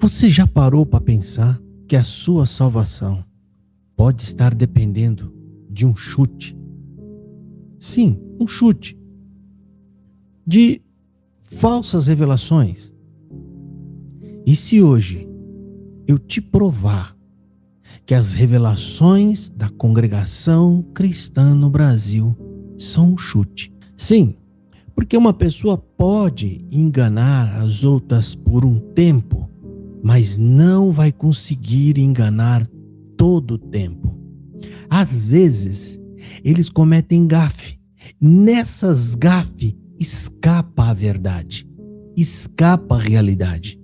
Você já parou para pensar que a sua salvação pode estar dependendo de um chute? Sim, um chute. De falsas revelações. E se hoje eu te provar que as revelações da congregação cristã no Brasil são um chute? Sim, porque uma pessoa pode enganar as outras por um tempo, mas não vai conseguir enganar todo o tempo. Às vezes, eles cometem gafe. Nessas gafes, escapa a verdade, escapa a realidade.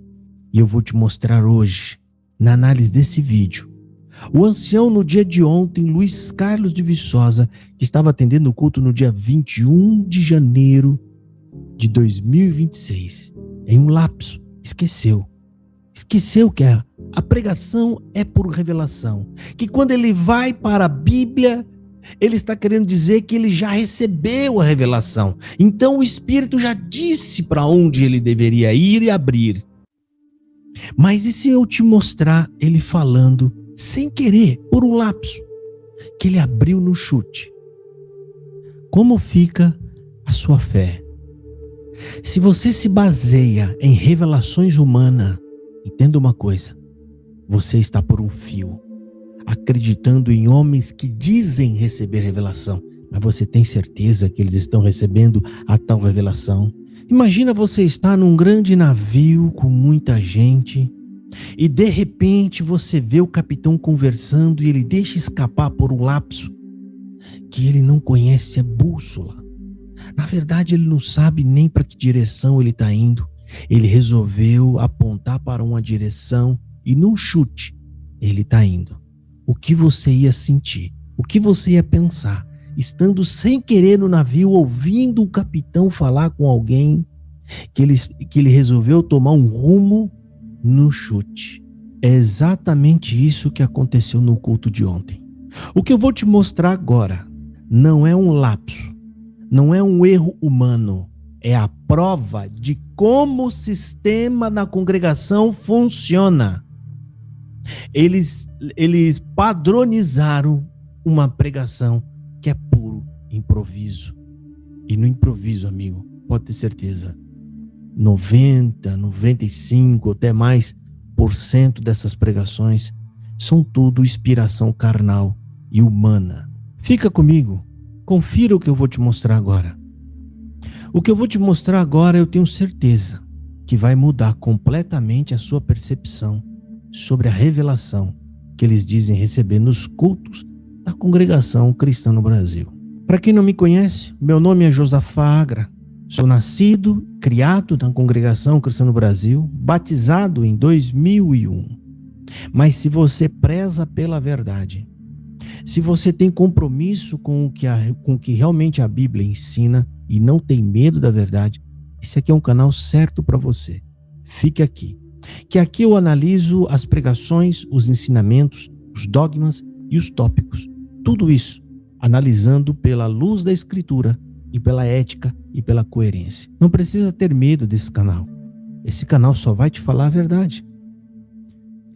E eu vou te mostrar hoje, na análise desse vídeo, o ancião no dia de ontem, Luiz Carlos de Viçosa, que estava atendendo o culto no dia 21 de janeiro de 2026, em um lapso, esqueceu que a pregação é por revelação, que quando ele vai para a Bíblia, ele está querendo dizer que ele já recebeu a revelação. Então o Espírito já disse para onde ele deveria ir e abrir. Mas e se eu te mostrar ele falando, sem querer, por um lapso, que ele abriu no chute? Como fica a sua fé? Se você se baseia em revelações humanas, entenda uma coisa, você está por um fio, acreditando em homens que dizem receber revelação, mas você tem certeza que eles estão recebendo a tal revelação? Imagina você estar num grande navio com muita gente e de repente você vê o capitão conversando e ele deixa escapar por um lapso que ele não conhece a bússola. Na verdade, ele não sabe nem para que direção ele está indo. Ele resolveu apontar para uma direção e num chute ele está indo. O que você ia sentir? O que você ia pensar? Estando sem querer no navio, ouvindo o capitão falar com alguém que ele resolveu tomar um rumo no chute. É exatamente isso que aconteceu no culto de ontem. O que eu vou te mostrar agora não é um lapso, não é um erro humano, é a prova de como o sistema da congregação funciona. Eles padronizaram uma pregação que é puro improviso. E no improviso, amigo, pode ter certeza, 90, 95, até mais % dessas pregações são tudo inspiração carnal e humana. Fica comigo, confira o que eu vou te mostrar agora. O que eu vou te mostrar agora, eu tenho certeza que vai mudar completamente a sua percepção sobre a revelação que eles dizem receber nos cultos da congregação cristã no Brasil. Para quem não me conhece, meu nome é Josafá Agra. Sou nascido, criado na congregação cristã no Brasil, batizado em 2001. Mas se você preza pela verdade, se você tem compromisso com o que realmente a Bíblia ensina e não tem medo da verdade, esse aqui é um canal certo para você. Fique aqui, que aqui eu analiso as pregações, os ensinamentos, os dogmas e os tópicos. Tudo isso analisando pela luz da Escritura e pela ética e pela coerência. Não precisa ter medo desse canal. Esse canal só vai te falar a verdade.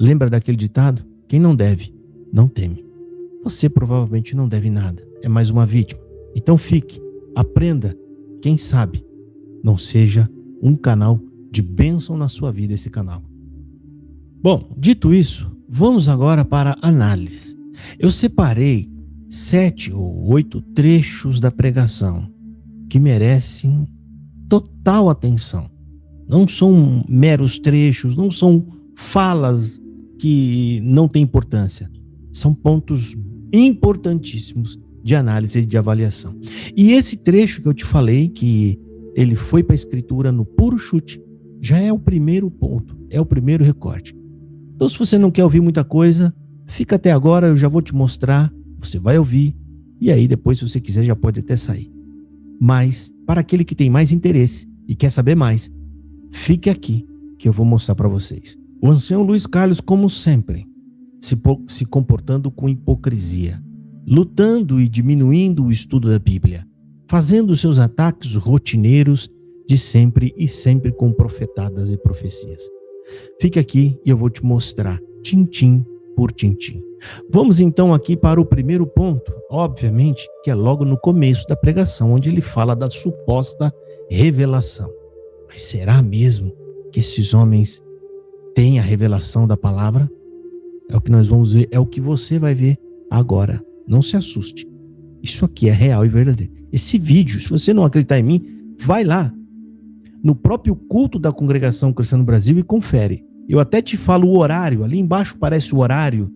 Lembra daquele ditado? Quem não deve, não teme. Você provavelmente não deve nada. É mais uma vítima. Então fique, aprenda. Quem sabe não seja um canal de bênção na sua vida esse canal. Bom, dito isso, vamos agora para a análise. Eu separei 7 ou 8 trechos da pregação que merecem total atenção. Não são meros trechos, não são falas que não têm importância. São pontos importantíssimos de análise e de avaliação. E esse trecho que eu te falei, que ele foi para a Escritura no puro chute, já é o primeiro ponto, é o primeiro recorte. Então, se você não quer ouvir muita coisa, fica até agora, eu já vou te mostrar, você vai ouvir, e aí depois, se você quiser, já pode até sair. Mas, para aquele que tem mais interesse e quer saber mais, fique aqui, que eu vou mostrar para vocês. O ancião Luiz Carlos, como sempre, se comportando com hipocrisia, lutando e diminuindo o estudo da Bíblia, fazendo seus ataques rotineiros de sempre e sempre com profetadas e profecias. Fique aqui e eu vou te mostrar, tintim por tintim. Vamos então aqui para o primeiro ponto, obviamente, que é logo no começo da pregação, onde ele fala da suposta revelação. Mas será mesmo que esses homens têm a revelação da palavra? É o que nós vamos ver, é o que você vai ver agora. Não se assuste. Isso aqui é real e verdadeiro. Esse vídeo, se você não acreditar em mim, vai lá no próprio culto da Congregação Cristã no Brasil e confere. Eu até te falo o horário, ali embaixo parece o horário.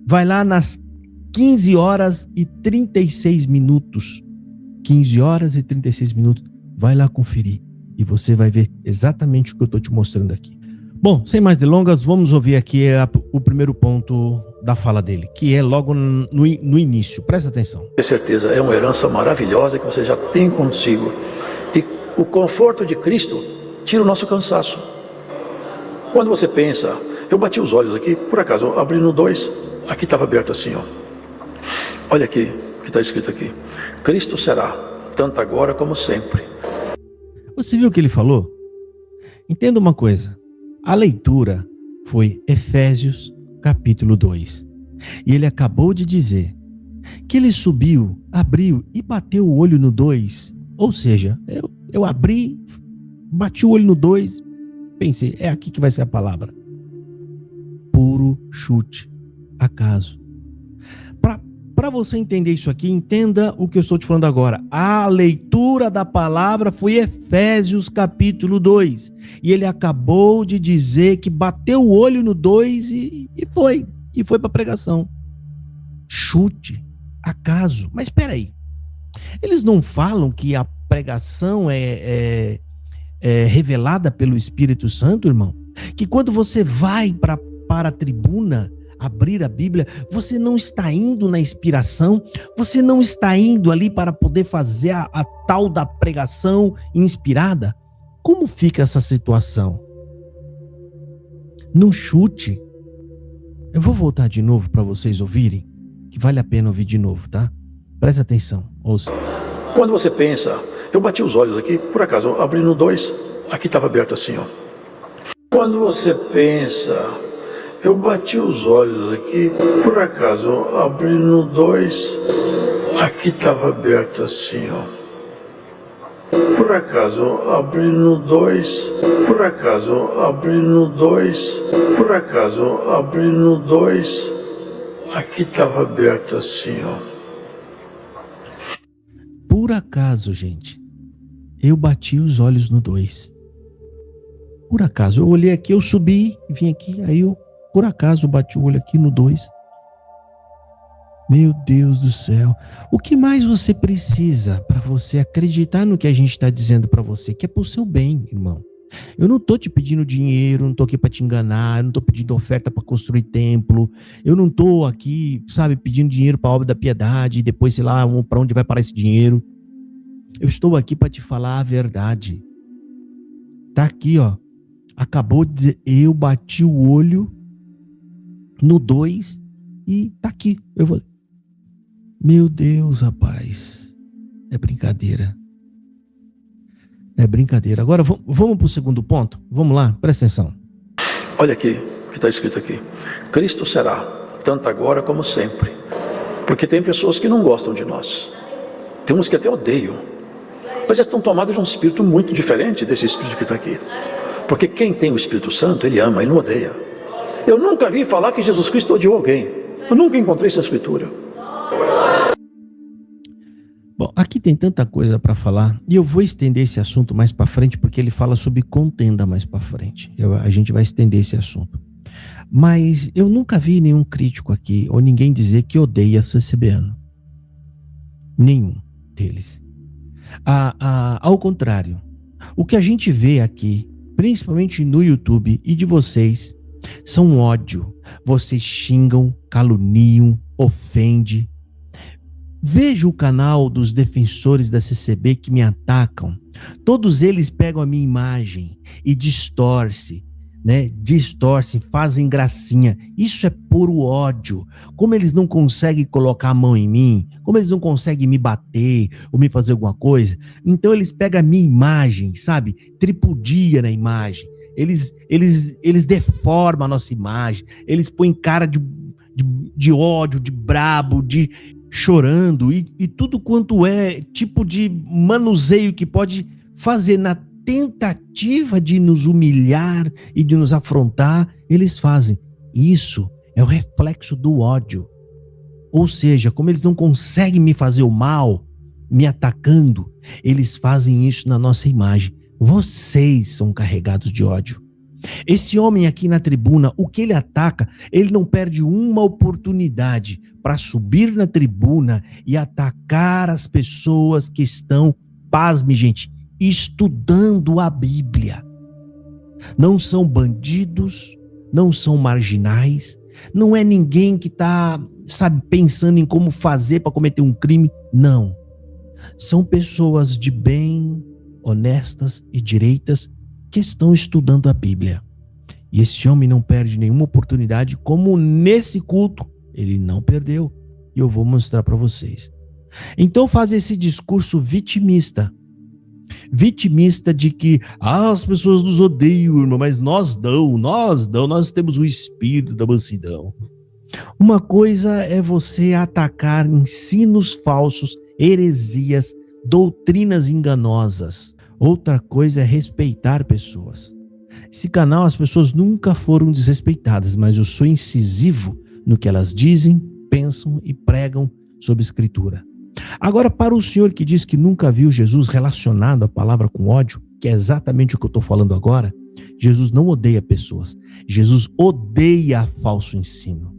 Vai lá nas 15 horas e 36 minutos. 15 horas e 36 minutos. Vai lá conferir e você vai ver exatamente o que eu estou te mostrando aqui. Bom, sem mais delongas, vamos ouvir aqui o primeiro ponto da fala dele, que é logo no início. Presta atenção. Com certeza, é uma herança maravilhosa que você já tem consigo. E o conforto de Cristo tira o nosso cansaço. Quando você pensa, eu bati os olhos aqui, por acaso, eu abri no 2, aqui estava aberto assim, ó. Olha aqui, o que está escrito aqui. Cristo será, tanto agora como sempre. Você viu o que ele falou? Entenda uma coisa. A leitura foi Efésios capítulo 2. E ele acabou de dizer que ele subiu, abriu e bateu o olho no 2. Ou seja, eu abri, bati o olho no 2, pensei, é aqui que vai ser a palavra. Puro chute, acaso. Para você entender isso aqui, entenda o que eu estou te falando agora. A leitura da palavra foi Efésios capítulo 2. E ele acabou de dizer que bateu o olho no 2 e foi para a pregação. Chute, acaso. Mas espera aí. Eles não falam que a pregação é revelada pelo Espírito Santo, irmão? Que quando você vai para a tribuna abrir a Bíblia, você não está indo na inspiração, você não está indo ali para poder fazer a tal da pregação inspirada? Como fica essa situação? Não chute. Eu vou voltar de novo para vocês ouvirem, que vale a pena ouvir de novo, tá? Presta atenção, ouça. Quando você pensa, eu bati os olhos aqui, por acaso, eu abri no 2, aqui estava aberto assim, ó. Quando você pensa, eu bati os olhos aqui, por acaso, eu abri no 2, aqui estava aberto assim, ó. Por acaso, eu abri no 2, por acaso, eu abri no 2, por acaso, eu abri no 2, aqui estava aberto assim, ó. Por acaso, gente, eu bati os olhos no 2. Por acaso, eu olhei aqui, eu subi, vim aqui, aí eu, por acaso, bati o olho aqui no 2. Meu Deus do céu. O que mais você precisa para você acreditar no que a gente está dizendo para você? Que é pro seu bem, irmão. Eu não tô te pedindo dinheiro, não tô aqui para te enganar, eu não tô pedindo oferta para construir templo, eu não tô aqui, sabe, pedindo dinheiro para a obra da piedade, e depois, sei lá, para onde vai parar esse dinheiro. Eu estou aqui para te falar a verdade. Tá aqui, ó. Acabou de dizer, eu bati o olho no 2 e tá aqui. Eu vou. Meu Deus, rapaz. É brincadeira. É brincadeira. Agora vamos para o segundo ponto? Vamos lá, presta atenção. Olha aqui, o que está escrito aqui. Cristo será, tanto agora como sempre. Porque tem pessoas que não gostam de nós. Tem uns que até odeiam. Mas elas estão tomadas de um espírito muito diferente desse espírito que está aqui. Porque quem tem o Espírito Santo, ele ama, ele não odeia. Eu nunca vi falar que Jesus Cristo odiou alguém. Eu nunca encontrei essa escritura. Bom, aqui tem tanta coisa para falar e eu vou estender esse assunto mais para frente porque ele fala sobre contenda mais para frente. A gente vai estender esse assunto. Mas eu nunca vi nenhum crítico aqui ou ninguém dizer que odeia CCBano. Nenhum deles. Ao contrário, o que a gente vê aqui, principalmente no YouTube e de vocês, são ódio. Vocês xingam, caluniam, ofendem. Veja o canal dos defensores da CCB que me atacam. Todos eles pegam a minha imagem e distorcem, né? Distorcem, fazem gracinha. Isso é puro ódio. Como eles não conseguem colocar a mão em mim, como eles não conseguem me bater ou me fazer alguma coisa, então eles pegam a minha imagem, sabe? Tripudia na imagem. eles deformam a nossa imagem, eles põem cara de ódio, de brabo, de chorando e tudo quanto é tipo de manuseio que pode fazer na tentativa de nos humilhar e de nos afrontar, eles fazem. Isso é o reflexo do ódio. Ou seja, como eles não conseguem me fazer o mal, me atacando, eles fazem isso na nossa imagem. Vocês são carregados de ódio. Esse homem aqui na tribuna, o que ele ataca, ele não perde uma oportunidade para subir na tribuna e atacar as pessoas que estão, pasme gente, estudando a Bíblia. Não são bandidos, não são marginais, não é ninguém que está, pensando em como fazer para cometer um crime. Não. São pessoas de bem, honestas e direitas que estão estudando a Bíblia. E esse homem não perde nenhuma oportunidade, como nesse culto ele não perdeu. E eu vou mostrar para vocês. Então faz esse discurso vitimista de que as pessoas nos odeiam, irmão, mas nós temos o espírito da mansidão. Uma coisa é você atacar ensinos falsos, heresias, doutrinas enganosas. Outra coisa é respeitar pessoas. Esse canal, as pessoas nunca foram desrespeitadas, mas eu sou incisivo no que elas dizem, pensam e pregam sobre Escritura. Agora, para o senhor que diz que nunca viu Jesus relacionado à palavra com ódio, que é exatamente o que eu estou falando agora, Jesus não odeia pessoas. Jesus odeia falso ensino.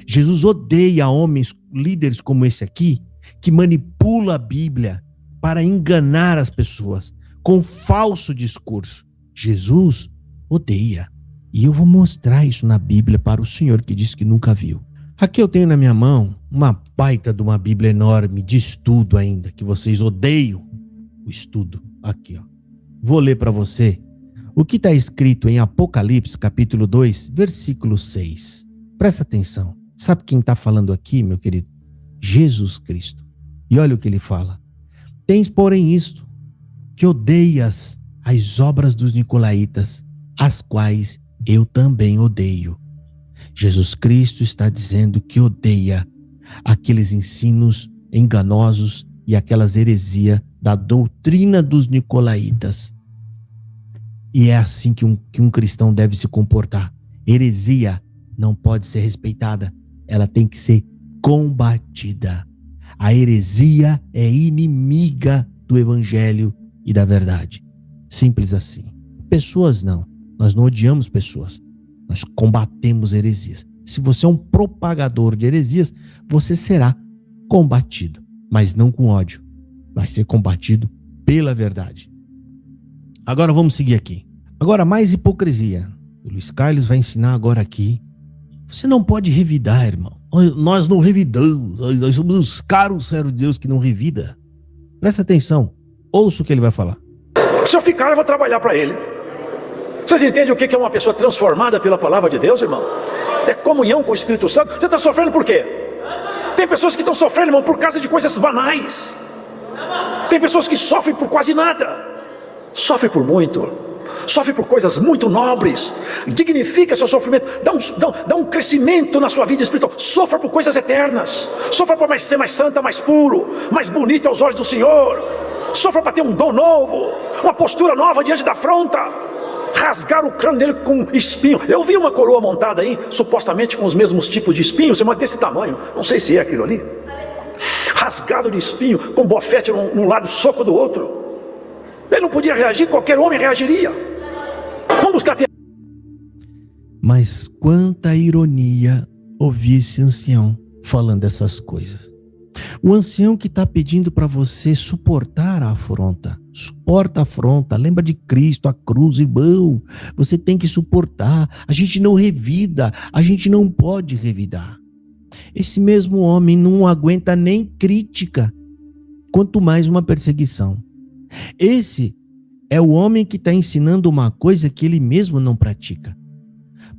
Jesus odeia homens, líderes como esse aqui, que manipula a Bíblia para enganar as pessoas com falso discurso. Jesus odeia. E eu vou mostrar isso na Bíblia para o senhor que diz que nunca viu. Aqui eu tenho na minha mão uma baita de uma Bíblia enorme de estudo ainda, que vocês odeiam o estudo. Aqui, ó. Vou ler para você o que está escrito em Apocalipse, capítulo 2, versículo 6. Presta atenção. Sabe quem está falando aqui, meu querido? Jesus Cristo. E olha o que ele fala. Tens, porém, isto, que odeias as obras dos nicolaítas, as quais eu também odeio. Jesus Cristo está dizendo que odeia aqueles ensinos enganosos e aquelas heresias da doutrina dos nicolaítas. E é assim que um cristão deve se comportar. Heresia não pode ser respeitada, ela tem que ser combatida. A heresia é inimiga do evangelho e da verdade. Simples assim. Pessoas não. Nós não odiamos pessoas. Nós combatemos heresias. Se você é um propagador de heresias, você será combatido, mas não com ódio. Vai ser combatido pela verdade. Agora vamos seguir aqui. Agora, mais hipocrisia. O Luiz Carlos vai ensinar agora aqui. Você não pode revidar, irmão. Nós não revidamos. Nós somos os caros servos de Deus que não revida. Presta atenção. Ouça o que ele vai falar. Se eu ficar, eu vou trabalhar para ele. Vocês entendem o que é uma pessoa transformada pela palavra de Deus, irmão? É comunhão com o Espírito Santo. Você está sofrendo por quê? Tem pessoas que estão sofrendo, irmão, por causa de coisas banais. Tem pessoas que sofrem por quase nada. Sofrem por muito. Sofrem por coisas muito nobres. Dignifica seu sofrimento. Dá um crescimento na sua vida espiritual. Sofra por coisas eternas. Sofra para ser mais santa, mais puro, mais bonito aos olhos do Senhor. Sofra para ter um dom novo, uma postura nova diante da afronta. Rasgar o crânio dele com espinho. Eu vi uma coroa montada aí, supostamente com os mesmos tipos de espinhos, mas desse tamanho. Não sei se é aquilo ali. Rasgado de espinho, com bofete num lado, soco do outro. Ele não podia reagir, qualquer homem reagiria. Vamos buscar. Mas quanta ironia ouvir esse ancião falando essas coisas. O ancião que está pedindo para você suportar a afronta. Suporta a afronta. Lembra de Cristo, a cruz, irmão. Você tem que suportar. A gente não revida. A gente não pode revidar. Esse mesmo homem não aguenta nem crítica, quanto mais uma perseguição. Esse é o homem que está ensinando uma coisa que ele mesmo não pratica.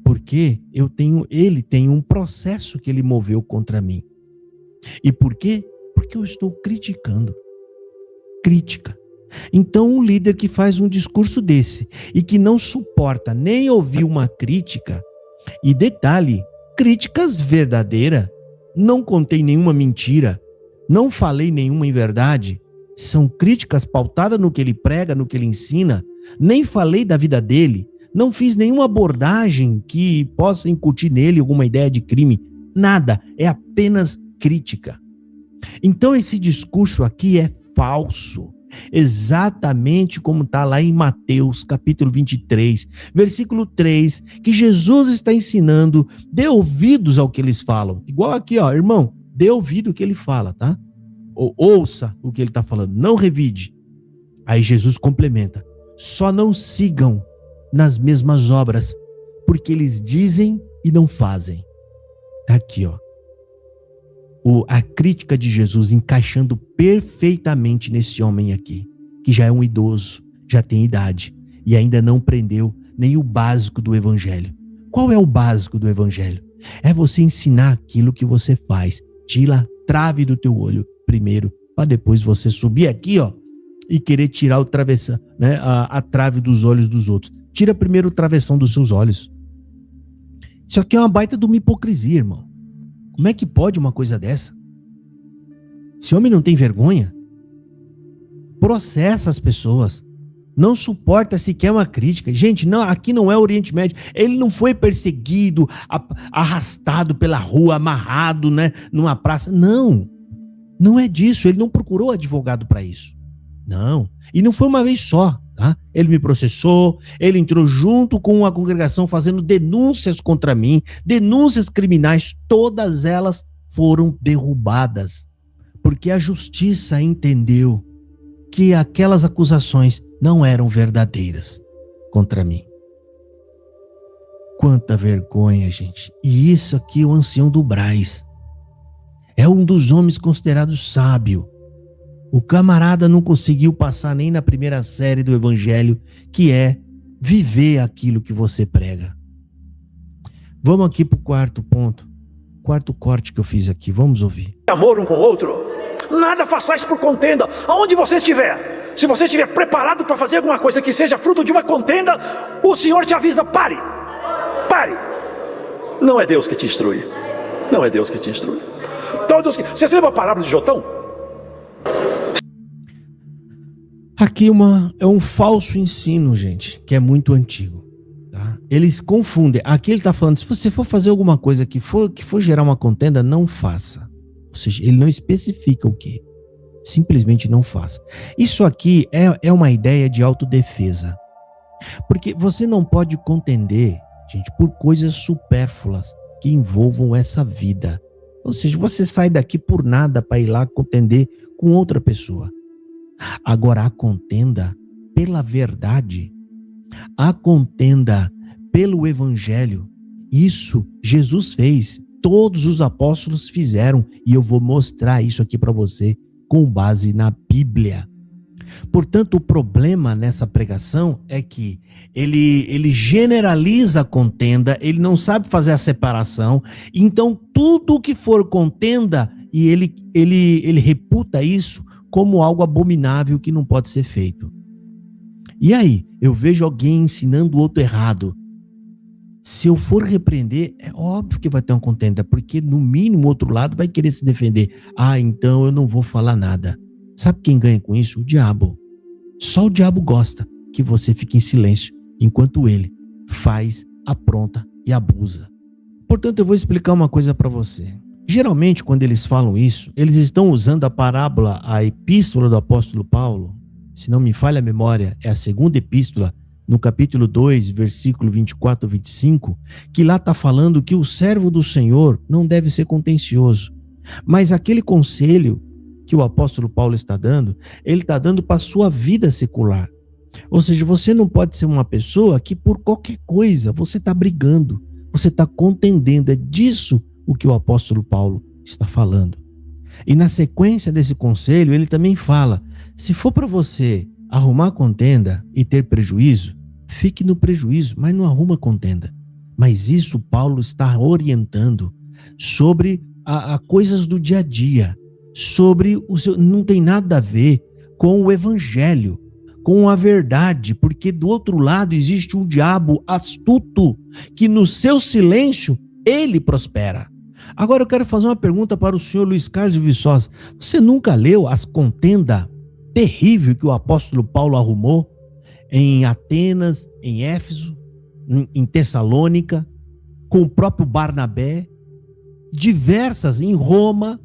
Porque ele tem um processo que ele moveu contra mim. E por quê? Porque eu estou criticando. Crítica. Então, um líder que faz um discurso desse e que não suporta nem ouvir uma crítica, e detalhe, críticas verdadeiras, não contei nenhuma mentira, não falei nenhuma inverdade, são críticas pautadas no que ele prega, no que ele ensina, nem falei da vida dele, não fiz nenhuma abordagem que possa incutir nele alguma ideia de crime, nada, é apenas crítica. Então esse discurso aqui é falso, exatamente como está lá em Mateus capítulo 23, versículo 3, que Jesus está ensinando, dê ouvidos ao que eles falam. Igual aqui, ó, irmão, dê ouvido ao que ele fala, tá? Ou ouça o que ele está falando, não revide. Aí Jesus complementa, só não sigam nas mesmas obras, porque eles dizem e não fazem. Tá aqui, ó. A crítica de Jesus encaixando perfeitamente nesse homem aqui, que já é um idoso, já tem idade e ainda não aprendeu nem o básico do evangelho. Qual é o básico do evangelho? É você ensinar aquilo que você faz. Tira a trave do teu olho primeiro, para depois você subir aqui, ó, e querer tirar o travessão, né, a trave dos olhos dos outros. Tira primeiro o travessão dos seus olhos. Isso aqui é uma baita de uma hipocrisia, irmão. Como é que pode uma coisa dessa? Esse homem não tem vergonha? Processa as pessoas. Não suporta sequer uma crítica. Gente, não, aqui não é Oriente Médio. Ele não foi perseguido, arrastado pela rua, amarrado, né, numa praça. Não. Não é disso. Ele não procurou advogado para isso. Não. E não foi uma vez só. Tá? Ele me processou, ele entrou junto com a congregação fazendo denúncias contra mim, denúncias criminais, todas elas foram derrubadas, porque a justiça entendeu que aquelas acusações não eram verdadeiras contra mim. Quanta vergonha, gente. E isso aqui é o ancião do Brás. É um dos homens considerados sábio. O camarada não conseguiu passar nem na primeira série do evangelho, que é viver aquilo que você prega. Vamos aqui para o quarto ponto, quarto corte que eu fiz aqui, vamos ouvir. Amor um com o outro, nada façais por contenda, aonde você estiver. Se você estiver preparado para fazer alguma coisa que seja fruto de uma contenda, o Senhor te avisa, pare. Não é Deus que te instrui, não é Deus que te instrui. Vocês lembram a parábola de Jotão? Aqui é um falso ensino, gente, que é muito antigo. Tá? Eles confundem. Aqui ele está falando, se você for fazer alguma coisa que for gerar uma contenda, não faça. Ou seja, ele não especifica o que. Simplesmente não faça. Isso aqui é uma ideia de autodefesa. Porque você não pode contender, gente, por coisas supérfluas que envolvam essa vida. Ou seja, você sai daqui por nada para ir lá contender com outra pessoa. Agora, a contenda pela verdade, a contenda pelo evangelho, isso Jesus fez, todos os apóstolos fizeram, e eu vou mostrar isso aqui para você com base na Bíblia. Portanto, o problema nessa pregação é que ele generaliza a contenda, ele não sabe fazer a separação, então tudo que for contenda, e ele reputa isso como algo abominável que não pode ser feito. E aí, eu vejo alguém ensinando o outro errado. Se eu for repreender, é óbvio que vai ter uma contenda, porque no mínimo o outro lado vai querer se defender. Ah, então eu não vou falar nada. Sabe quem ganha com isso? O diabo. Só o diabo gosta que você fique em silêncio, enquanto ele faz, apronta e abusa. Portanto, eu vou explicar uma coisa para você. Geralmente, quando eles falam isso, eles estão usando a parábola, a epístola do apóstolo Paulo, se não me falha a memória, é a segunda epístola, no capítulo 2, versículo 24 a 25, que lá está falando que o servo do Senhor não deve ser contencioso. Mas aquele conselho que o apóstolo Paulo está dando, ele está dando para a sua vida secular. Ou seja, você não pode ser uma pessoa que por qualquer coisa você está brigando, você está contendendo, é disso o que o apóstolo Paulo está falando. E na sequência desse conselho, ele também fala, se for para você arrumar contenda e ter prejuízo, fique no prejuízo, mas não arruma contenda. Mas isso Paulo está orientando sobre a coisas do dia a dia, sobre não tem nada a ver com o evangelho. com a verdade, porque do outro lado existe um diabo astuto que no seu silêncio ele prospera. Agora eu quero fazer uma pergunta para o senhor Luiz Carlos de Viçosa. Você nunca leu as contendas terríveis que o apóstolo Paulo arrumou em Atenas, em Éfeso, em Tessalônica, com o próprio Barnabé, diversas em Roma,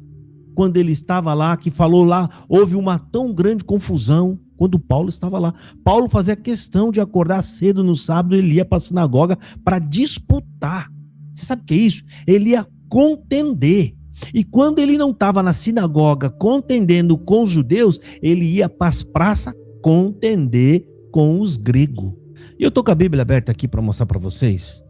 quando ele estava lá, que falou lá, houve uma tão grande confusão quando Paulo estava lá. Paulo fazia questão de acordar cedo no sábado, ele ia para a sinagoga para disputar. Você sabe o que é isso? Ele ia contender. E quando ele não estava na sinagoga contendendo com os judeus, ele ia para as praças contender com os gregos. E eu estou com a Bíblia aberta aqui para mostrar para vocês.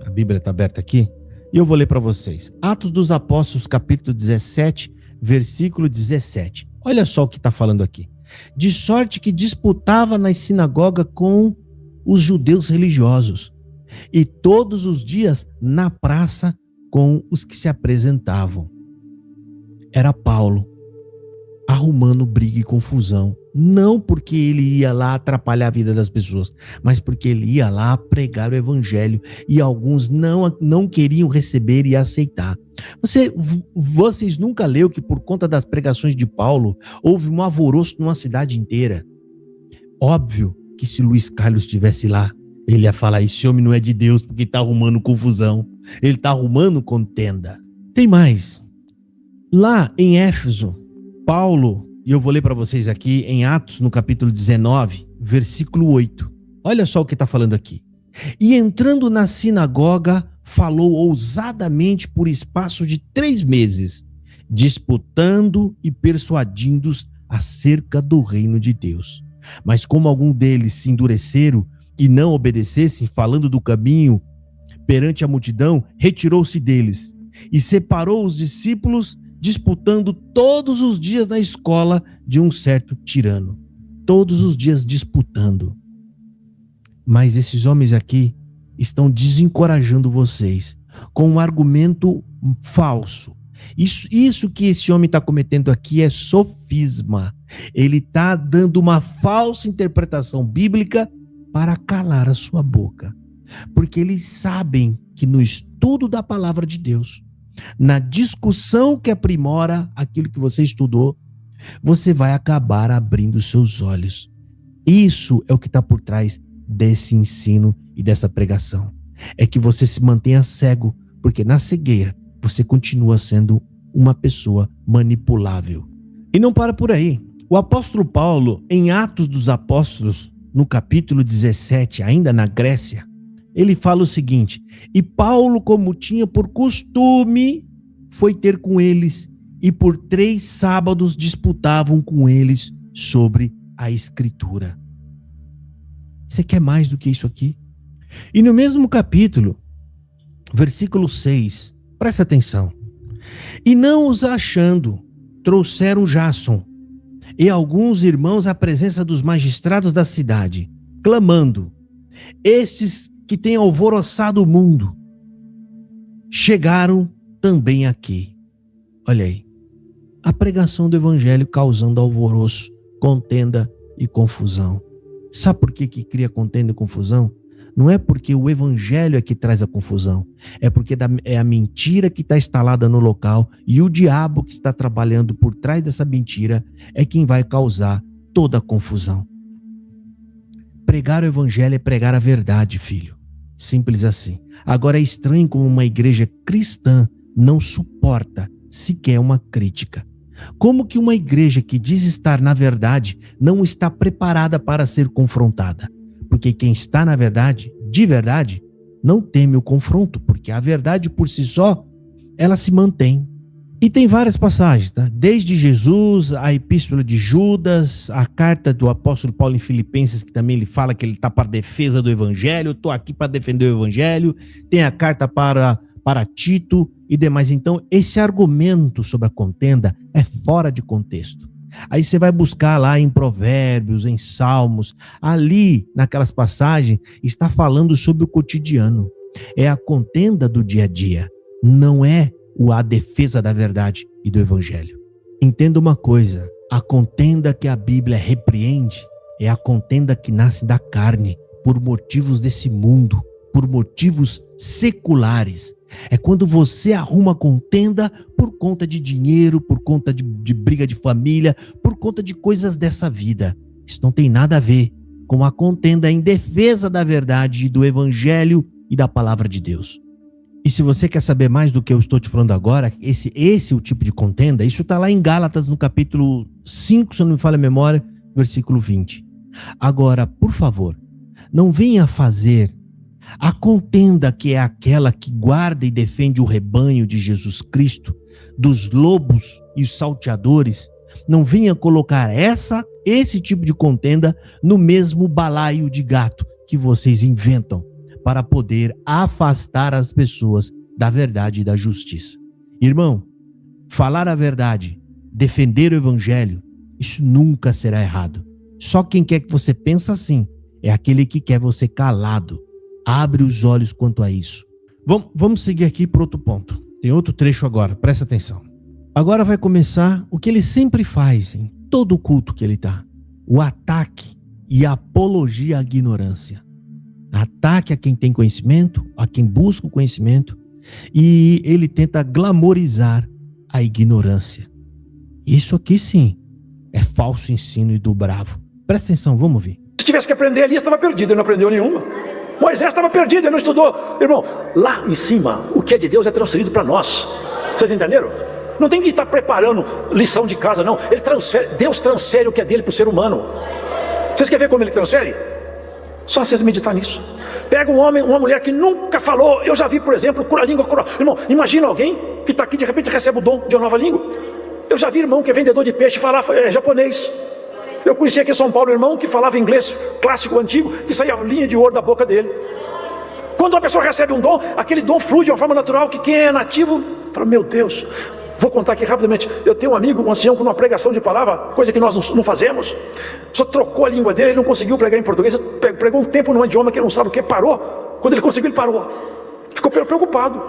A Bíblia está aberta aqui. E eu vou ler para vocês. Atos dos Apóstolos, capítulo 17, versículo 17. Olha só o que está falando aqui. De sorte que disputava na sinagoga com os judeus religiosos, e todos os dias na praça com os que se apresentavam. Era Paulo arrumando briga e confusão, não porque ele ia lá atrapalhar a vida das pessoas, mas porque ele ia lá pregar o evangelho e alguns não queriam receber e aceitar. Vocês nunca leu que por conta das pregações de Paulo houve um alvoroço numa cidade inteira? Óbvio que se Luiz Carlos estivesse lá, ele ia falar, esse homem não é de Deus porque está arrumando confusão, ele está arrumando contenda. Tem mais. Lá em Éfeso, Paulo, e eu vou ler para vocês aqui em Atos, no capítulo 19, versículo 8. Olha só o que está falando aqui. E entrando na sinagoga, falou ousadamente por espaço de 3 meses, disputando e persuadindo-os acerca do reino de Deus. Mas como algum deles se endureceram e não obedecessem, falando do caminho perante a multidão, retirou-se deles e separou os discípulos, disputando todos os dias na escola de um certo tirano. Todos os dias disputando. Mas esses homens aqui estão desencorajando vocês com um argumento falso. Isso que esse homem está cometendo aqui é sofisma. Ele está dando uma falsa interpretação bíblica para calar a sua boca. Porque eles sabem que no estudo da palavra de Deus, na discussão que aprimora aquilo que você estudou, você vai acabar abrindo seus olhos. Isso é o que está por trás desse ensino e dessa pregação. É que você se mantenha cego, porque na cegueira você continua sendo uma pessoa manipulável. E não para por aí. O apóstolo Paulo, em Atos dos Apóstolos, no capítulo 17, ainda na Grécia, ele fala o seguinte: e Paulo, como tinha por costume, foi ter com eles, e por 3 sábados disputavam com eles sobre a Escritura. Você quer mais do que isso aqui? E no mesmo capítulo, versículo 6, presta atenção. E não os achando, trouxeram Jasson e alguns irmãos à presença dos magistrados da cidade, clamando: estes que têm alvoroçado o mundo chegaram também aqui. Olha aí, a pregação do evangelho causando alvoroço, contenda e confusão. Sabe por que cria contenda e confusão? Não é porque o evangelho é que traz a confusão, é porque é a mentira que está instalada no local e o diabo que está trabalhando por trás dessa mentira é quem vai causar toda a confusão. Pregar o evangelho é pregar a verdade, filho. Simples assim. Agora é estranho como uma igreja cristã não suporta sequer uma crítica. Como que uma igreja que diz estar na verdade não está preparada para ser confrontada? Porque quem está na verdade, de verdade, não teme o confronto, porque a verdade por si só, ela se mantém. E tem várias passagens, tá? Desde Jesus, a epístola de Judas, a carta do apóstolo Paulo em Filipenses, que também ele fala que ele está para a defesa do evangelho, eu estou aqui para defender o evangelho. Tem a carta para Tito e demais. Então, esse argumento sobre a contenda é fora de contexto. Aí você vai buscar lá em Provérbios, em Salmos, ali naquelas passagens está falando sobre o cotidiano. É a contenda do dia a dia, não é a defesa da verdade e do evangelho. Entenda uma coisa, a contenda que a Bíblia repreende é a contenda que nasce da carne, por motivos desse mundo, por motivos seculares. É quando você arruma contenda por conta de dinheiro, por conta de briga de família, por conta de coisas dessa vida. Isso não tem nada a ver com a contenda em defesa da verdade, do evangelho e da palavra de Deus. E se você quer saber mais do que eu estou te falando agora, esse é o tipo de contenda, isso está lá em Gálatas, no capítulo 5, se eu não me falha a memória, versículo 20. Agora, por favor, não venha fazer a contenda que é aquela que guarda e defende o rebanho de Jesus Cristo, dos lobos e os salteadores. Não venha colocar esse tipo de contenda no mesmo balaio de gato que vocês inventam para poder afastar as pessoas da verdade e da justiça. Irmão, falar a verdade, defender o evangelho, isso nunca será errado. Só quem quer que você pense assim é aquele que quer você calado. Abre os olhos quanto a isso. Vamos seguir aqui para outro ponto. Tem outro trecho agora, presta atenção. Agora vai começar o que ele sempre faz em todo o culto que ele está. O ataque e a apologia à ignorância. Ataque a quem tem conhecimento, a quem busca o conhecimento, e ele tenta glamorizar a ignorância. Isso aqui sim é falso ensino e do bravo. Presta atenção, vamos ouvir. Se tivesse que aprender ali, estava perdido, ele não aprendeu nenhuma. Moisés estava perdido, ele não estudou. Irmão, lá em cima, o que é de Deus é transferido para nós. Vocês entenderam? Não tem que estar preparando lição de casa, não. Deus transfere o que é dele para o ser humano. Vocês querem ver como ele transfere? Só vocês meditar nisso. Pega um homem, uma mulher que nunca falou. Eu já vi, por exemplo, cura-língua. Irmão, imagina alguém que está aqui, de repente recebe o dom de uma nova língua. Eu já vi irmão que é vendedor de peixe falar japonês. Eu conheci aqui em São Paulo um irmão que falava inglês clássico, antigo, que saía linha de ouro da boca dele. Quando uma pessoa recebe um dom, aquele dom flui de uma forma natural, que quem é nativo fala, meu Deus. Vou contar aqui rapidamente. Eu tenho um amigo, um ancião, com uma pregação de palavra, coisa que nós não fazemos. Só trocou a língua dele, ele não conseguiu pregar em português. Pregou um tempo num idioma que ele não sabe o que, parou. Quando ele conseguiu, ele parou. Ficou preocupado.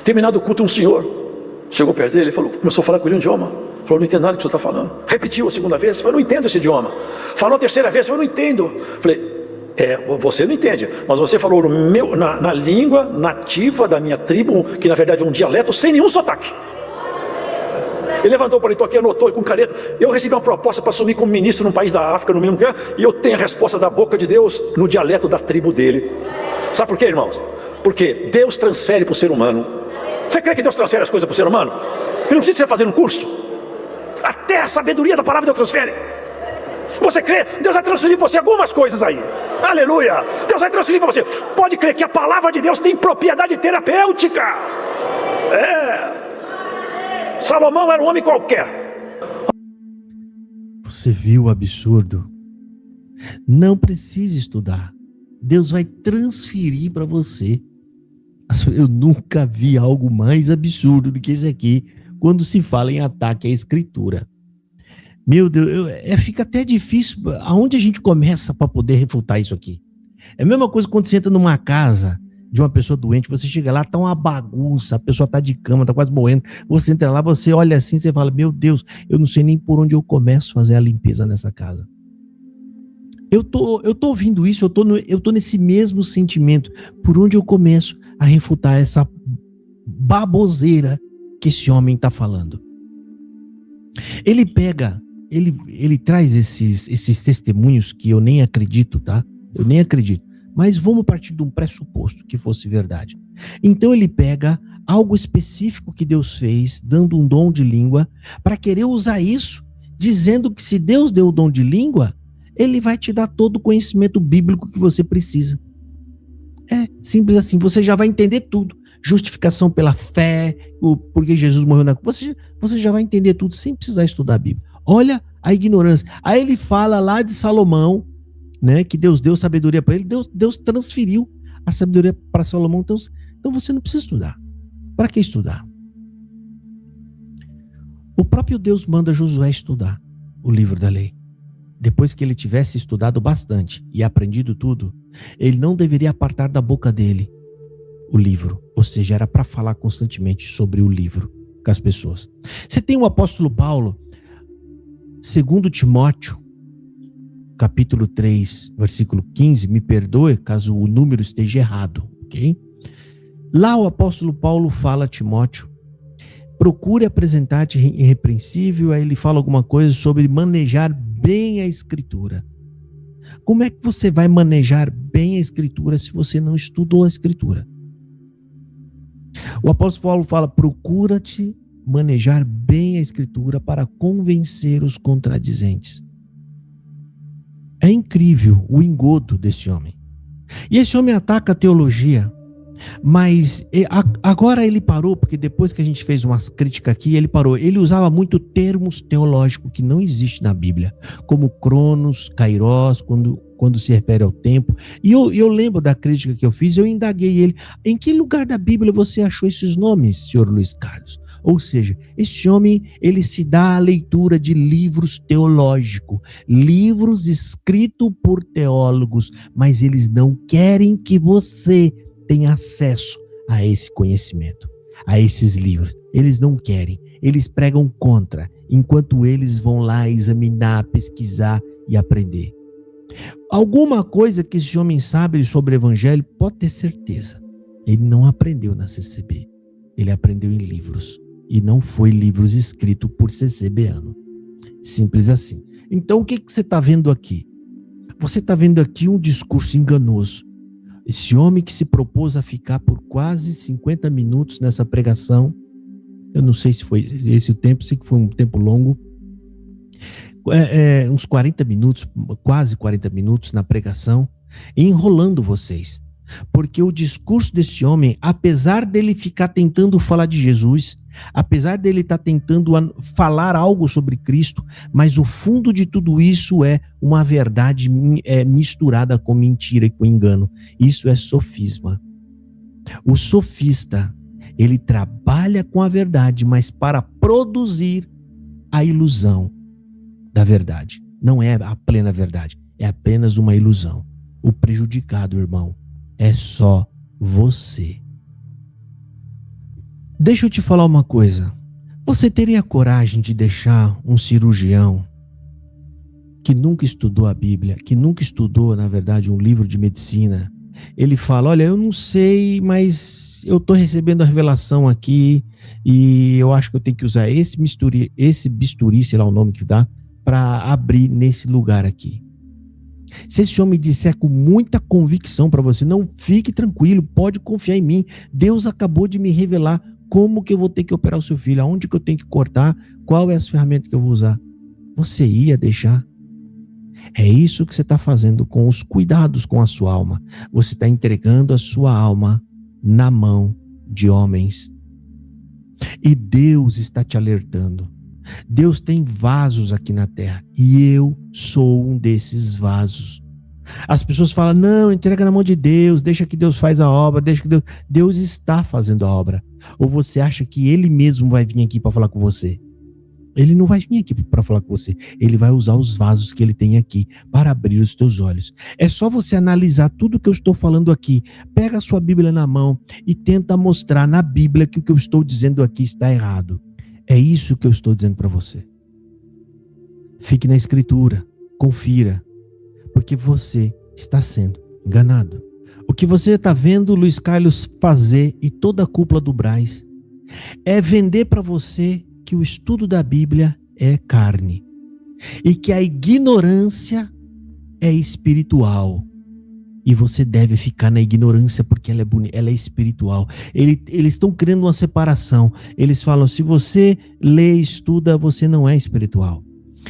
Terminado o culto, um senhor chegou perto dele, falou, começou a falar com ele um idioma. Falou, não entendo nada do que o senhor está falando. Repetiu a segunda vez, falou, não entendo esse idioma. Falou a terceira vez, falou, não entendo. Falei, você não entende, mas você falou na língua nativa da minha tribo, que na verdade é um dialeto, sem nenhum sotaque. Ele levantou o paletó aqui, anotou com caneta. Eu recebi uma proposta para assumir como ministro num país da África, no mesmo lugar, e eu tenho a resposta da boca de Deus no dialeto da tribo dele. Sabe por quê, irmãos? Porque Deus transfere para o ser humano. Você crê que Deus transfere as coisas para o ser humano? Que não precisa fazer um curso. Até a sabedoria da palavra Deus transfere. Você crê? Deus vai transferir para você algumas coisas aí. Aleluia! Deus vai transferir para você. Pode crer que a palavra de Deus tem propriedade terapêutica. Salomão era um homem qualquer. Você viu o absurdo? Não precisa estudar. Deus vai transferir para você. Eu nunca vi algo mais absurdo do que esse aqui quando se fala em ataque à escritura. Meu Deus, fica até difícil. Aonde a gente começa para poder refutar isso aqui? É a mesma coisa quando você entra numa casa de uma pessoa doente, você chega lá, tá uma bagunça, a pessoa tá de cama, tá quase morrendo, você entra lá, você olha assim, você fala, meu Deus, eu não sei nem por onde eu começo a fazer a limpeza nessa casa. Eu tô ouvindo isso, eu tô nesse mesmo sentimento, por onde eu começo a refutar essa baboseira que esse homem tá falando. Ele pega, ele traz esses testemunhos que eu nem acredito, tá? Eu nem acredito. Mas vamos partir de um pressuposto que fosse verdade. Então ele pega algo específico que Deus fez, dando um dom de língua, para querer usar isso, dizendo que se Deus deu o dom de língua, ele vai te dar todo o conhecimento bíblico que você precisa. É simples assim, você já vai entender tudo. Justificação pela fé, porque Jesus morreu na cruz, você já vai entender tudo sem precisar estudar a Bíblia. Olha a ignorância. Aí ele fala lá de Salomão, né, que Deus deu sabedoria para ele, Deus transferiu a sabedoria para Salomão, então você não precisa estudar. Para que estudar? O próprio Deus manda Josué estudar o livro da lei. Depois que ele tivesse estudado bastante e aprendido tudo, ele não deveria apartar da boca dele o livro, ou seja, era para falar constantemente sobre o livro com as pessoas. Você tem o apóstolo Paulo, 2 Timóteo, capítulo 3, versículo 15, me perdoe caso o número esteja errado, ok? Lá o apóstolo Paulo fala a Timóteo, procure apresentar-te irrepreensível, aí ele fala alguma coisa sobre manejar bem a Escritura. Como é que você vai manejar bem a Escritura se você não estudou a Escritura? O apóstolo Paulo fala, procura-te manejar bem a Escritura para convencer os contradizentes. É incrível o engodo desse homem. E esse homem ataca a teologia, mas agora ele parou, porque depois que a gente fez umas críticas aqui, ele parou. Ele usava muito termos teológicos que não existem na Bíblia, como cronos, kairos, quando se refere ao tempo. E eu lembro da crítica que eu fiz, eu indaguei ele. Em que lugar da Bíblia você achou esses nomes, senhor Luiz Carlos? Ou seja, esse homem, ele se dá à leitura de livros teológicos, livros escritos por teólogos, mas eles não querem que você tenha acesso a esse conhecimento, a esses livros. Eles não querem, eles pregam contra, enquanto eles vão lá examinar, pesquisar e aprender. Alguma coisa que esse homem sabe sobre o evangelho, pode ter certeza, ele não aprendeu na CCB, ele aprendeu em livros. E não foi livros escritos por CCBano. Simples assim. Então o que você está vendo aqui? Você está vendo aqui um discurso enganoso. Esse homem que se propôs a ficar por quase 50 minutos nessa pregação, eu não sei se foi esse o tempo, sei que foi um tempo longo, uns 40 minutos, quase 40 minutos na pregação, enrolando vocês. Porque o discurso desse homem, apesar dele ficar tentando falar de Jesus, apesar dele estar tentando falar algo sobre Cristo, mas o fundo de tudo isso é uma verdade misturada com mentira e com engano. Isso é sofisma. O sofista, ele trabalha com a verdade, mas para produzir a ilusão da verdade. Não é a plena verdade, é apenas uma ilusão. O prejudicado, irmão, é só você. Deixa eu te falar uma coisa. Você teria coragem de deixar um cirurgião que nunca estudou a Bíblia, que nunca estudou, na verdade, um livro de medicina? Ele fala, olha, eu não sei, mas eu estou recebendo a revelação aqui e eu acho que eu tenho que usar esse bisturi, sei lá o nome que dá, para abrir nesse lugar aqui. Se esse homem disser com muita convicção para você, não, fique tranquilo, pode confiar em mim, Deus acabou de me revelar como que eu vou ter que operar o seu filho, aonde que eu tenho que cortar, qual é as ferramentas que eu vou usar. Você ia deixar? É isso que você está fazendo com os cuidados com a sua alma. Você está entregando a sua alma na mão de homens. E Deus está te alertando. Deus tem vasos aqui na terra e eu sou um desses vasos. As pessoas falam, não, entrega na mão de Deus, deixa que Deus faz a obra, deixa que Deus está fazendo a obra. Ou você acha que Ele mesmo vai vir aqui para falar com você? Ele não vai vir aqui para falar com você. Ele vai usar os vasos que Ele tem aqui para abrir os teus olhos. É só você analisar tudo que eu estou falando aqui. Pega a sua Bíblia na mão e tenta mostrar na Bíblia que o que eu estou dizendo aqui está errado. É isso que eu estou dizendo para você. Fique na Escritura, confira, porque você está sendo enganado. O que você está vendo Luiz Carlos fazer e toda a cúpula do Braz é vender para você que o estudo da Bíblia é carne e que a ignorância é espiritual. E você deve ficar na ignorância porque ela é bonita, ela é espiritual. Eles estão criando uma separação. Eles falam, se você lê e estuda, você não é espiritual.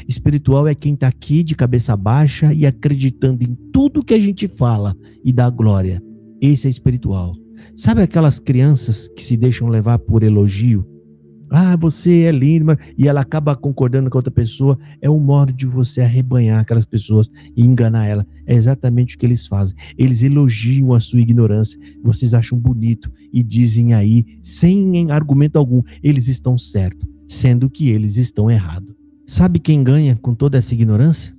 Espiritual é quem está aqui de cabeça baixa e acreditando em tudo que a gente fala e dá glória. Esse é espiritual. Sabe aquelas crianças que se deixam levar por elogio? Ah, você é lindo, e ela acaba concordando com a outra pessoa. É um modo de você arrebanhar aquelas pessoas e enganar ela. É exatamente o que eles fazem. Eles elogiam a sua ignorância, vocês acham bonito e dizem aí, sem argumento algum, eles estão certos, sendo que eles estão errados. Sabe quem ganha com toda essa ignorância?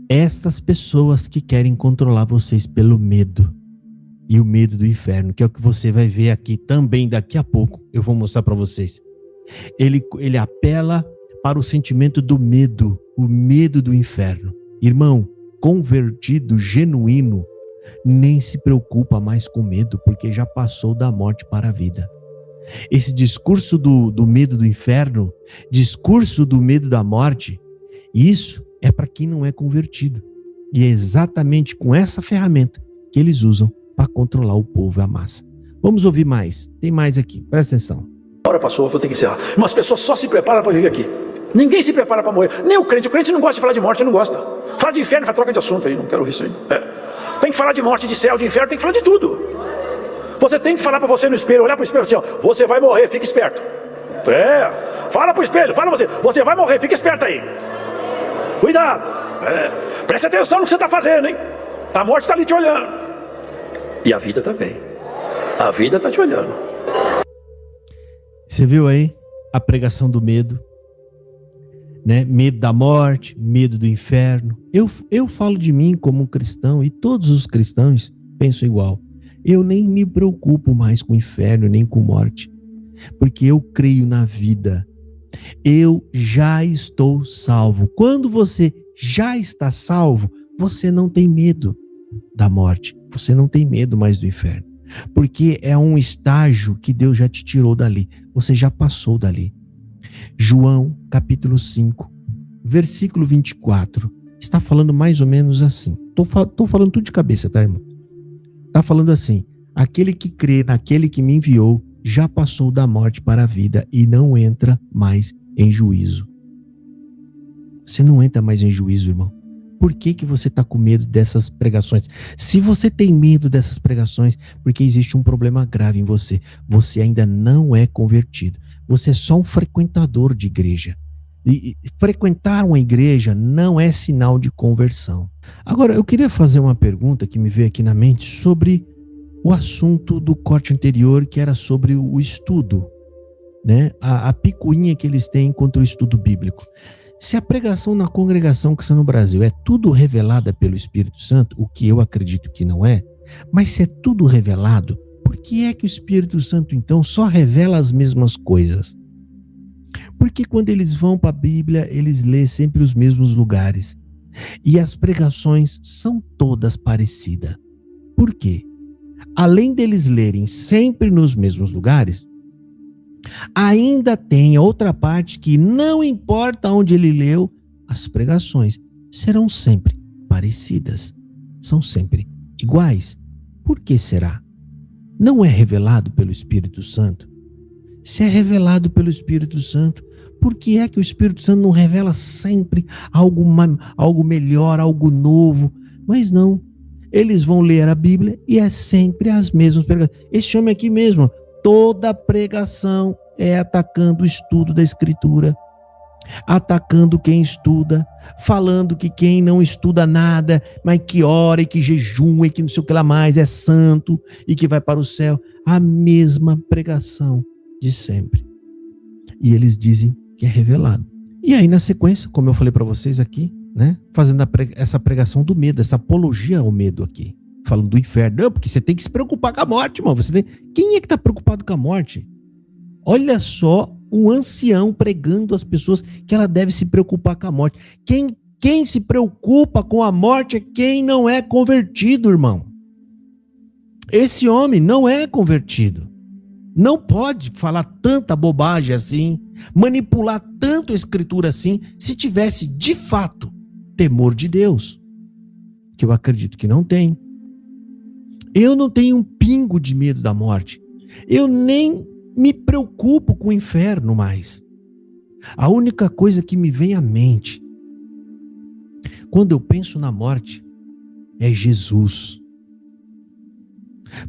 Essas pessoas que querem controlar vocês pelo medo. E o medo do inferno, que é o que você vai ver aqui também daqui a pouco. Eu vou mostrar para vocês. Ele apela para o sentimento do medo, o medo do inferno. Irmão, convertido, genuíno, nem se preocupa mais com medo, porque já passou da morte para a vida. Esse discurso do medo do inferno, discurso do medo da morte, isso é para quem não é convertido. E é exatamente com essa ferramenta que eles usam para controlar o povo e a massa. Vamos ouvir mais. Tem mais aqui, presta atenção. A hora passou, vou ter que encerrar. Umas pessoas só se preparam para viver aqui. Ninguém se prepara para morrer. Nem o crente não gosta de falar de morte, ele não gosta. Fala de inferno, fala, troca de assunto aí, não quero ouvir isso aí. Tem que falar de morte, de céu, de inferno, tem que falar de tudo. Você tem que falar para você no espelho, olhar para o espelho assim, ó, você vai morrer, fica esperto. Fala para o espelho, fala você vai morrer, fica esperto aí. Cuidado. Preste atenção no que você está fazendo, hein? A morte está ali te olhando. E a vida também. A vida está te olhando. Você viu aí a pregação do medo, né? Medo da morte, medo do inferno. Eu falo de mim como um cristão, e todos os cristãos pensam igual. Eu nem me preocupo mais com o inferno, nem com morte, porque eu creio na vida. Eu já estou salvo. Quando você já está salvo, você não tem medo da morte, você não tem medo mais do inferno, porque é um estágio que Deus já te tirou dali, você já passou dali. João capítulo 5, versículo 24, está falando mais ou menos assim. Estou falando tudo de cabeça, tá, irmão? Está falando assim: aquele que crê naquele que me enviou já passou da morte para a vida e não entra mais em juízo. Você não entra mais em juízo, irmão. Por que você está com medo dessas pregações? Se você tem medo dessas pregações, porque existe um problema grave em você. Você ainda não é convertido. Você é só um frequentador de igreja. E frequentar uma igreja não é sinal de conversão. Agora, eu queria fazer uma pergunta que me veio aqui na mente sobre o assunto do corte anterior, que era sobre o estudo, né? A picuinha que eles têm contra o estudo bíblico. Se a pregação na congregação cristã no Brasil é tudo revelada pelo Espírito Santo, o que eu acredito que não é, mas se é tudo revelado, por que é que o Espírito Santo então só revela as mesmas coisas? Porque quando eles vão para a Bíblia, eles lêem sempre os mesmos lugares. E as pregações são todas parecidas. Por quê? Além deles lerem sempre nos mesmos lugares, ainda tem outra parte que não importa onde ele leu, as pregações serão sempre parecidas, são sempre iguais. Por que será? Não é revelado pelo Espírito Santo? Se é revelado pelo Espírito Santo, por que é que o Espírito Santo não revela sempre algo melhor, algo novo? Mas não, eles vão ler a Bíblia e é sempre as mesmas pregações. Esse homem aqui mesmo, toda pregação é atacando o estudo da Escritura, atacando quem estuda, falando que quem não estuda nada, mas que ora e que jejua e que não sei o que lá mais, é santo e que vai para o céu. A mesma pregação de sempre. E eles dizem que é revelado. E aí na sequência, como eu falei para vocês aqui, né, fazendo essa pregação do medo, essa apologia ao medo aqui, falando do inferno. Não, porque você tem que se preocupar com a morte, irmão. Quem é que está preocupado com a morte? Olha só um ancião pregando às pessoas que ela deve se preocupar com a morte. Quem se preocupa com a morte é quem não é convertido, irmão. Esse homem não é convertido. Não pode falar tanta bobagem assim, manipular tanto a Escritura assim, se tivesse de fato temor de Deus, que eu acredito que não tem. Eu não tenho um pingo de medo da morte. Eu nem me preocupo com o inferno mais. A única coisa que me vem à mente quando eu penso na morte é Jesus.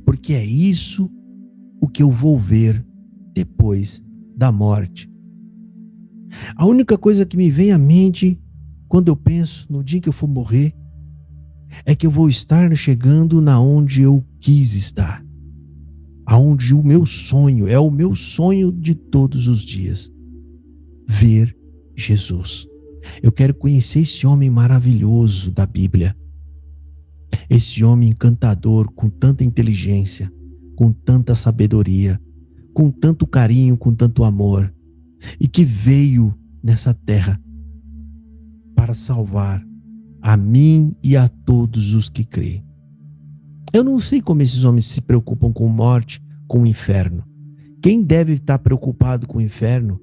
Porque é isso o que eu vou ver depois da morte. A única coisa que me vem à mente quando eu penso no dia que eu for morrer é que eu vou estar chegando na onde eu quis estar. Aonde o meu sonho, é o meu sonho de todos os dias. Ver Jesus. Eu quero conhecer esse homem maravilhoso da Bíblia. Esse homem encantador, com tanta inteligência, com tanta sabedoria, com tanto carinho, com tanto amor, e que veio nessa terra para salvar a mim e a todos os que crêem. Eu não sei como esses homens se preocupam com morte, com o inferno. Quem deve estar preocupado com o inferno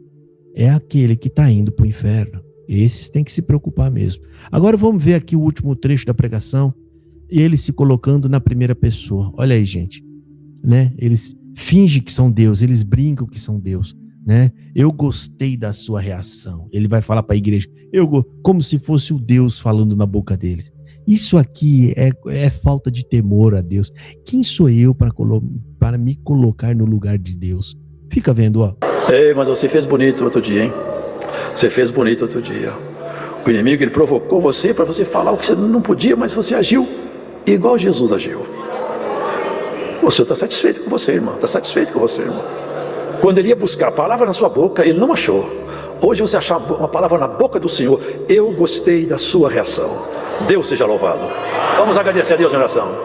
é aquele que está indo para o inferno. Esses têm que se preocupar mesmo. Agora vamos ver aqui o último trecho da pregação, ele se colocando na primeira pessoa. Olha aí, gente, né? Eles fingem que são Deus, eles brincam que são Deus, né? Eu gostei da sua reação. Ele vai falar para a igreja, como se fosse o Deus falando na boca deles. Isso aqui é falta de temor a Deus. Quem sou eu para me colocar no lugar de Deus? Fica vendo, ó. Ei, mas você fez bonito outro dia, hein? Você fez bonito outro dia. O inimigo, ele provocou você para você falar o que você não podia, mas você agiu igual Jesus agiu. O Senhor está satisfeito com você, irmão. Está satisfeito com você, irmão. Quando ele ia buscar a palavra na sua boca, ele não achou. Hoje você achar uma palavra na boca do Senhor. Eu gostei da sua reação. Deus seja louvado. Vamos agradecer a Deus em oração.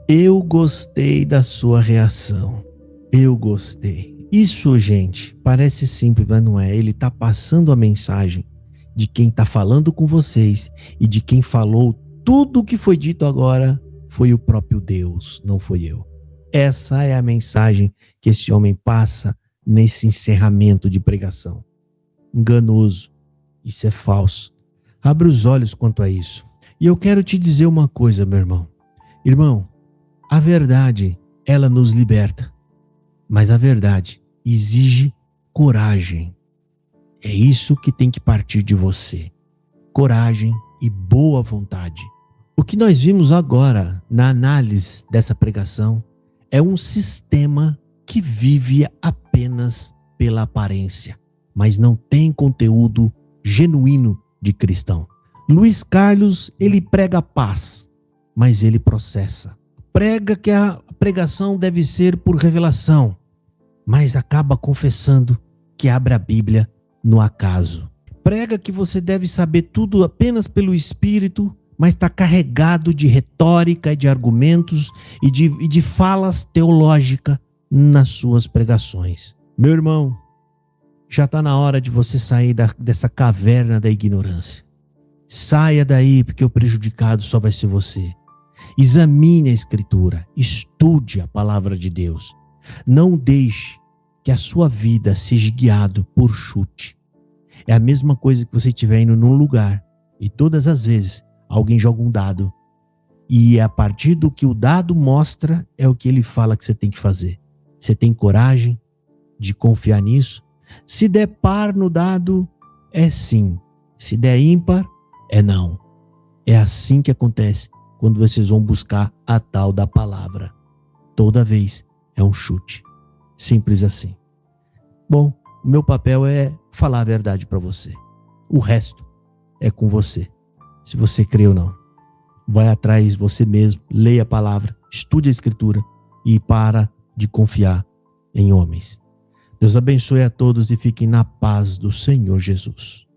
Eu gostei da sua reação. Eu gostei. Isso, gente, parece simples, mas não é. Ele está passando a mensagem de quem está falando com vocês e de quem falou tudo o que foi dito agora foi o próprio Deus, não foi eu. Essa é a mensagem que esse homem passa nesse encerramento de pregação. Enganoso. Isso é falso. Abre os olhos quanto a isso. E eu quero te dizer uma coisa, meu irmão. Irmão, a verdade, ela nos liberta. Mas a verdade exige coragem. É isso que tem que partir de você. Coragem e boa vontade. O que nós vimos agora na análise dessa pregação é um sistema que vive apenas pela aparência, mas não tem conteúdo genuíno de cristão. Luiz Carlos, ele prega paz, mas ele processa. Prega que a pregação deve ser por revelação, mas acaba confessando que abre a Bíblia no acaso. Prega que você deve saber tudo apenas pelo Espírito, mas está carregado de retórica, de argumentos e de falas teológicas nas suas pregações. Meu irmão, já está na hora de você sair dessa caverna da ignorância. Saia daí, porque o prejudicado só vai ser você. Examine a Escritura, estude a palavra de Deus. Não deixe que a sua vida seja guiada por chute. É a mesma coisa que você estiver indo num lugar e todas as vezes alguém joga um dado e a partir do que o dado mostra é o que ele fala que você tem que fazer. Você tem coragem de confiar nisso? Se der par no dado, é sim. Se der ímpar, é não. É assim que acontece quando vocês vão buscar a tal da palavra. Toda vez é um chute. Simples assim. Bom, o meu papel é falar a verdade para você. O resto é com você. Se você crê ou não. Vai atrás você mesmo, leia a palavra, estude a Escritura e para de confiar em homens. Deus abençoe a todos e fiquem na paz do Senhor Jesus.